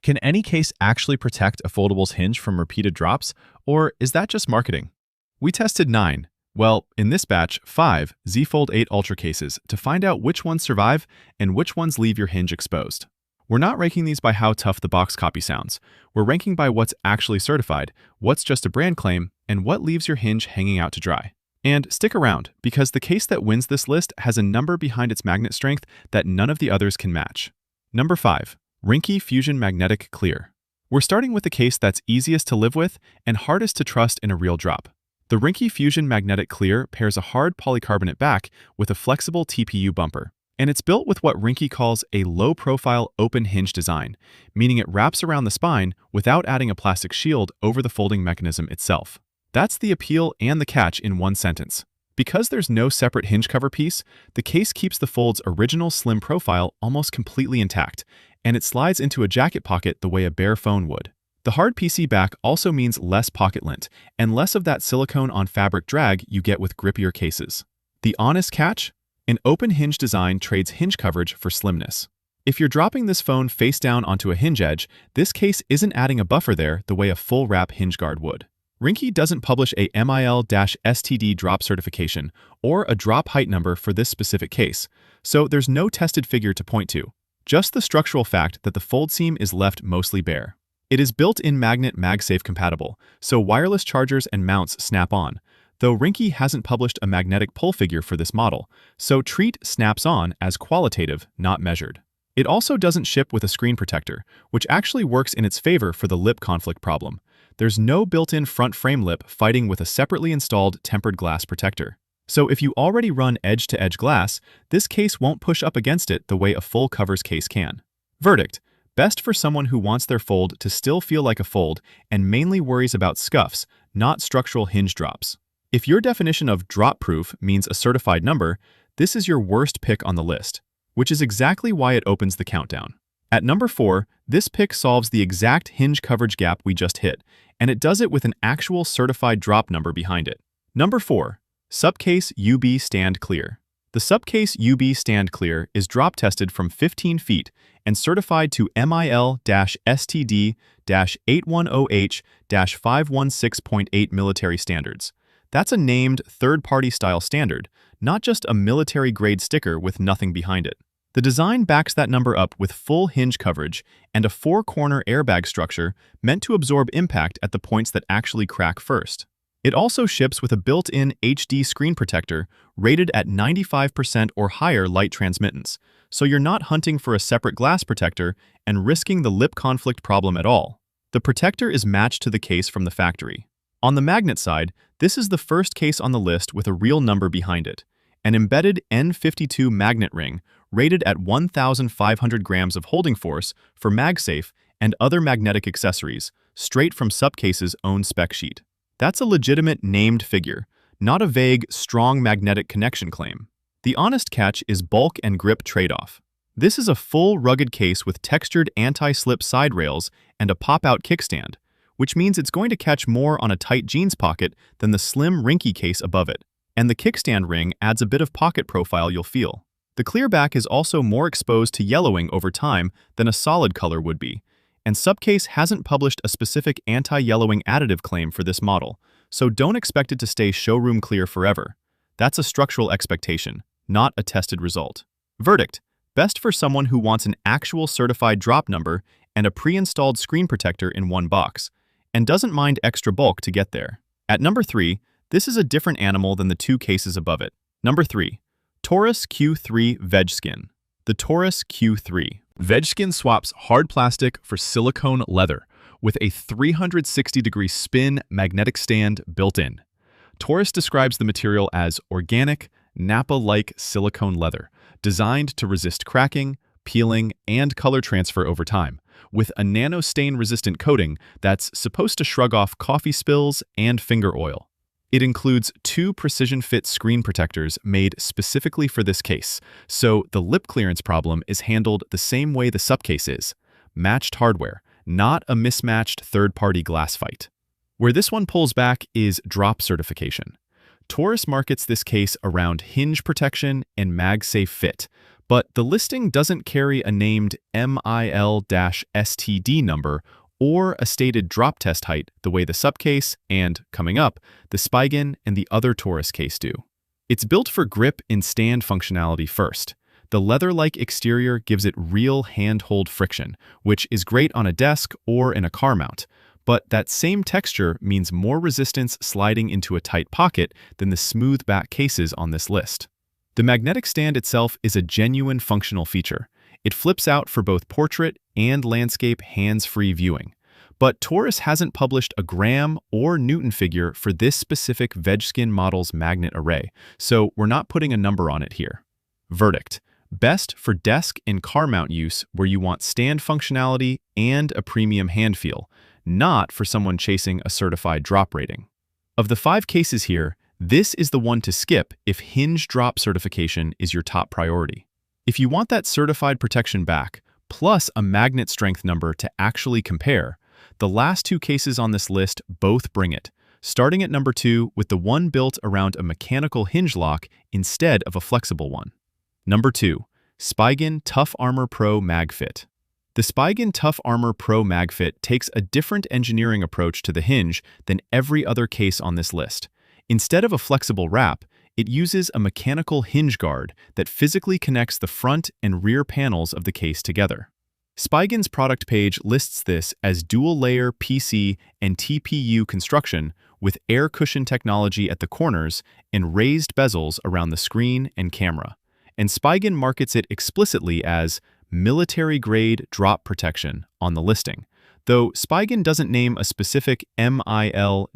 Can any case actually protect a foldable's hinge from repeated drops, or is that just marketing? We tested 9, well, in this batch, 5 Z Fold 8 Ultra cases to find out which ones survive and which ones leave your hinge exposed. We're not ranking these by how tough the box copy sounds. We're ranking by what's actually certified, what's just a brand claim, and what leaves your hinge hanging out to dry. And stick around, because the case that wins this list has a number behind its magnet strength that none of the others can match. Number 5. Ringke Fusion Magnetic Clear. We're starting with the case that's easiest to live with and hardest to trust in a real drop. The Ringke Fusion Magnetic Clear pairs a hard polycarbonate back with a flexible TPU bumper. And it's built with what Ringke calls a low-profile open hinge design, meaning it wraps around the spine without adding a plastic shield over the folding mechanism itself. That's the appeal and the catch in one sentence. Because there's no separate hinge cover piece, the case keeps the fold's original slim profile almost completely intact, and it slides into a jacket pocket the way a bare phone would. The hard PC back also means less pocket lint and less of that silicone-on-fabric drag you get with grippier cases. The honest catch? An open hinge design trades hinge coverage for slimness. If you're dropping this phone face down onto a hinge edge, this case isn't adding a buffer there the way a full-wrap hinge guard would. Ringke doesn't publish a MIL-STD drop certification or a drop height number for this specific case, so there's no tested figure to point to, just the structural fact that the fold seam is left mostly bare. It is built-in magnet MagSafe compatible, so wireless chargers and mounts snap on, though Ringke hasn't published a magnetic pull figure for this model, so treat snaps on as qualitative, not measured. It also doesn't ship with a screen protector, which actually works in its favor for the lip conflict problem. There's no built-in front frame lip fighting with a separately installed tempered glass protector. So if you already run edge-to-edge glass, this case won't push up against it the way a full covers case can. Verdict: best for someone who wants their fold to still feel like a fold and mainly worries about scuffs, not structural hinge drops. If your definition of drop-proof means a certified number, this is your worst pick on the list, which is exactly why it opens the countdown. At number 4, this pick solves the exact hinge coverage gap we just hit, and it does it with an actual certified drop number behind it. Number 4. SUPCASE UB Stand Clear. The SUPCASE UB Stand Clear is drop tested from 15 feet and certified to MIL-STD-810H-516.8 military standards. That's a named third-party style standard, not just a military-grade sticker with nothing behind it. The design backs that number up with full hinge coverage and a 4-corner airbag structure meant to absorb impact at the points that actually crack first. It also ships with a built-in HD screen protector rated at 95% or higher light transmittance, so you're not hunting for a separate glass protector and risking the lip conflict problem at all. The protector is matched to the case from the factory. On the magnet side, this is the first case on the list with a real number behind it, an embedded N52 magnet ring rated at 1,500 grams of holding force for MagSafe and other magnetic accessories, straight from SUPCASE's own spec sheet. That's a legitimate named figure, not a vague, strong magnetic connection claim. The honest catch is bulk and grip trade-off. This is a full rugged case with textured anti-slip side rails and a pop-out kickstand, which means it's going to catch more on a tight jeans pocket than the slim Ringke case above it, and the kickstand ring adds a bit of pocket profile you'll feel. The clear back is also more exposed to yellowing over time than a solid color would be, and SUPCASE hasn't published a specific anti-yellowing additive claim for this model, so don't expect it to stay showroom clear forever. That's a structural expectation, not a tested result. Verdict: best for someone who wants an actual certified drop number and a pre-installed screen protector in one box, and doesn't mind extra bulk to get there. At number 3, this is a different animal than the 2 cases above it. Number 3. TORRAS Q3 VegSkin. The TORRAS Q3 VegSkin swaps hard plastic for silicone leather with a 360-degree spin magnetic stand built in. TORRAS describes the material as organic, Napa-like silicone leather, designed to resist cracking, peeling, and color transfer over time, with a nano-stain-resistant coating that's supposed to shrug off coffee spills and finger oil. It includes 2 precision-fit screen protectors made specifically for this case, so the lip clearance problem is handled the same way the SUPCASE is: matched hardware, not a mismatched third-party glass fight. Where this one pulls back is drop certification. TORRAS markets this case around hinge protection and MagSafe fit, But the listing doesn't carry a named MIL-STD number or a stated drop test height the way the SUPCASE and, coming up, the Spigen and the other TORRAS case do. It's built for grip and stand functionality first. The leather-like exterior gives it real hand-hold friction, which is great on a desk or in a car mount. But that same texture means more resistance sliding into a tight pocket than the smooth back cases on this list. The magnetic stand itself is a genuine functional feature. It flips out for both portrait and landscape hands-free viewing. But TORRAS hasn't published a gram or Newton figure for this specific VegSkin model's magnet array, so we're not putting a number on it here. Verdict: best for desk and car mount use where you want stand functionality and a premium hand feel, not for someone chasing a certified drop rating. Of the 5 cases here, this is the one to skip if hinge drop certification is your top priority. If you want that certified protection back, plus a magnet strength number to actually compare, the last 2 cases on this list both bring it, starting at number 2 with the one built around a mechanical hinge lock instead of a flexible one. Number 2, Spigen Tough Armor Pro MagFit. The Spigen Tough Armor Pro MagFit takes a different engineering approach to the hinge than every other case on this list. Instead of a flexible wrap, it uses a mechanical hinge guard that physically connects the front and rear panels of the case together. Spigen's product page lists this as dual-layer PC and TPU construction with air cushion technology at the corners and raised bezels around the screen and camera. And Spigen markets it explicitly as military-grade drop protection on the listing, though Spigen doesn't name a specific MIL-STD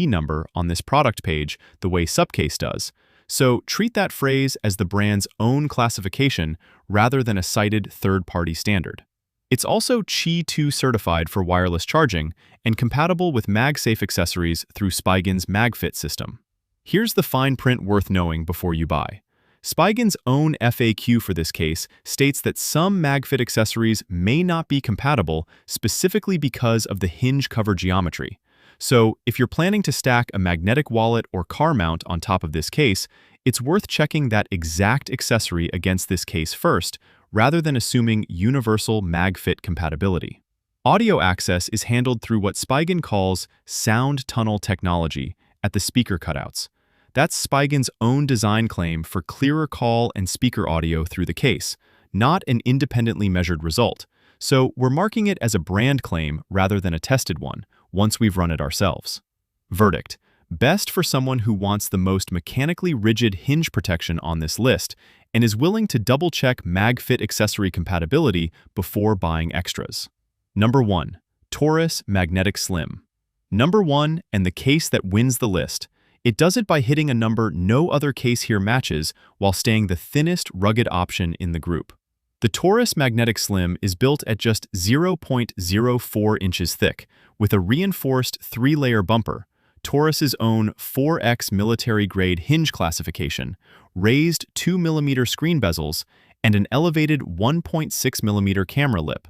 number on this product page the way SUPCASE does, so treat that phrase as the brand's own classification rather than a cited third-party standard. It's also Qi 2 certified for wireless charging and compatible with MagSafe accessories through Spigen's MagFit system. Here's the fine print worth knowing before you buy. Spigen's own FAQ for this case states that some MagFit accessories may not be compatible specifically because of the hinge cover geometry. So, if you're planning to stack a magnetic wallet or car mount on top of this case, it's worth checking that exact accessory against this case first, rather than assuming universal MagFit compatibility. Audio access is handled through what Spigen calls sound tunnel technology at the speaker cutouts. That's Spigen's own design claim for clearer call and speaker audio through the case, not an independently measured result. So we're marking it as a brand claim rather than a tested one, once we've run it ourselves. Verdict: best for someone who wants the most mechanically rigid hinge protection on this list and is willing to double-check MagFit accessory compatibility before buying extras. Number 1. TORRAS Magnetic Slim. Number 1, and the case that wins the list. It does it by hitting a number no other case here matches while staying the thinnest rugged option in the group. The TORRAS Magnetic Slim is built at just 0.04 inches thick, with a reinforced 3-layer bumper, TORRAS's own 4X military-grade hinge classification, raised 2mm screen bezels, and an elevated 1.6mm camera lip.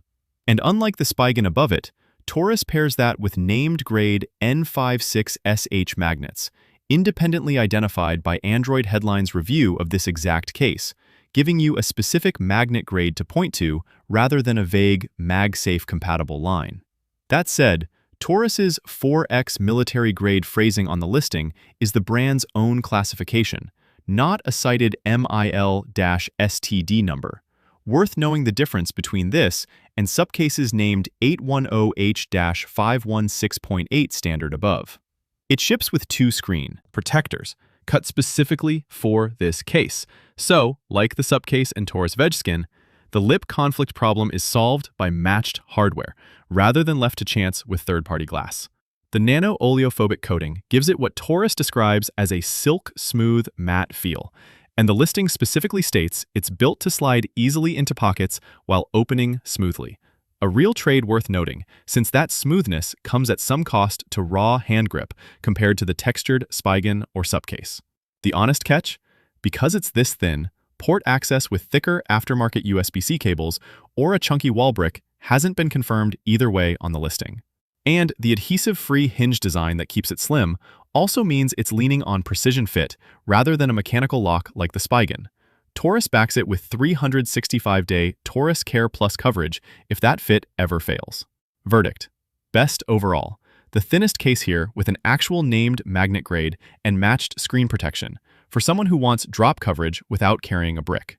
And unlike the Spigen above it, TORRAS pairs that with named grade N56SH magnets, independently identified by Android Headline's review of this exact case, giving you a specific magnet grade to point to rather than a vague MagSafe compatible line. That said, TORRAS's 4X military-grade phrasing on the listing is the brand's own classification, not a cited MIL-STD number. Worth knowing the difference between this and SUPCASE's named 810H-516.8 standard above. It ships with 2 screen protectors, cut specifically for this case. So, like the SUPCASE and TORRAS VegSkin, the lip conflict problem is solved by matched hardware, rather than left to chance with third-party glass. The nano-oleophobic coating gives it what TORRAS describes as a silk-smooth matte feel, and the listing specifically states it's built to slide easily into pockets while opening smoothly. A real trade worth noting, since that smoothness comes at some cost to raw hand grip compared to the textured Spigen or SUPCASE. The honest catch? Because it's this thin, port access with thicker aftermarket USB-C cables or a chunky wall brick hasn't been confirmed either way on the listing. And the adhesive-free hinge design that keeps it slim also means it's leaning on precision fit rather than a mechanical lock like the Spigen. TORRAS backs it with 365-day TORRAS Care Plus coverage if that fit ever fails. Verdict: best overall. The thinnest case here with an actual named magnet grade and matched screen protection for someone who wants drop coverage without carrying a brick.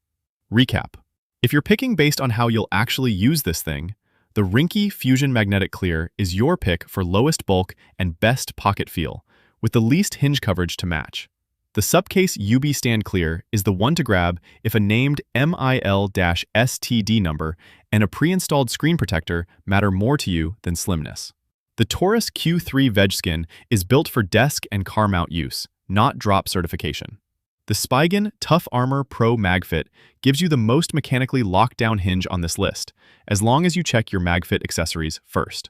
Recap: if you're picking based on how you'll actually use this thing, the Ringke Fusion Magnetic Clear is your pick for lowest bulk and best pocket feel, with the least hinge coverage to match. The SUPCASE UB Stand Clear is the one to grab if a named MIL-STD number and a pre-installed screen protector matter more to you than slimness. The TORRAS Q3 VegSkin is built for desk and car mount use, not drop certification. The Spigen Tough Armor Pro MagFit gives you the most mechanically locked-down hinge on this list, as long as you check your MagFit accessories first.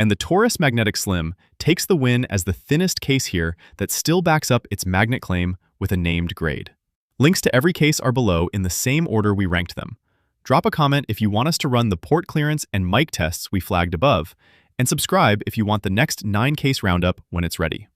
And the TORRAS Magnetic Slim takes the win as the thinnest case here that still backs up its magnet claim with a named grade. Links to every case are below in the same order we ranked them. Drop a comment if you want us to run the port clearance and mic tests we flagged above, and subscribe if you want the next 9-case roundup when it's ready.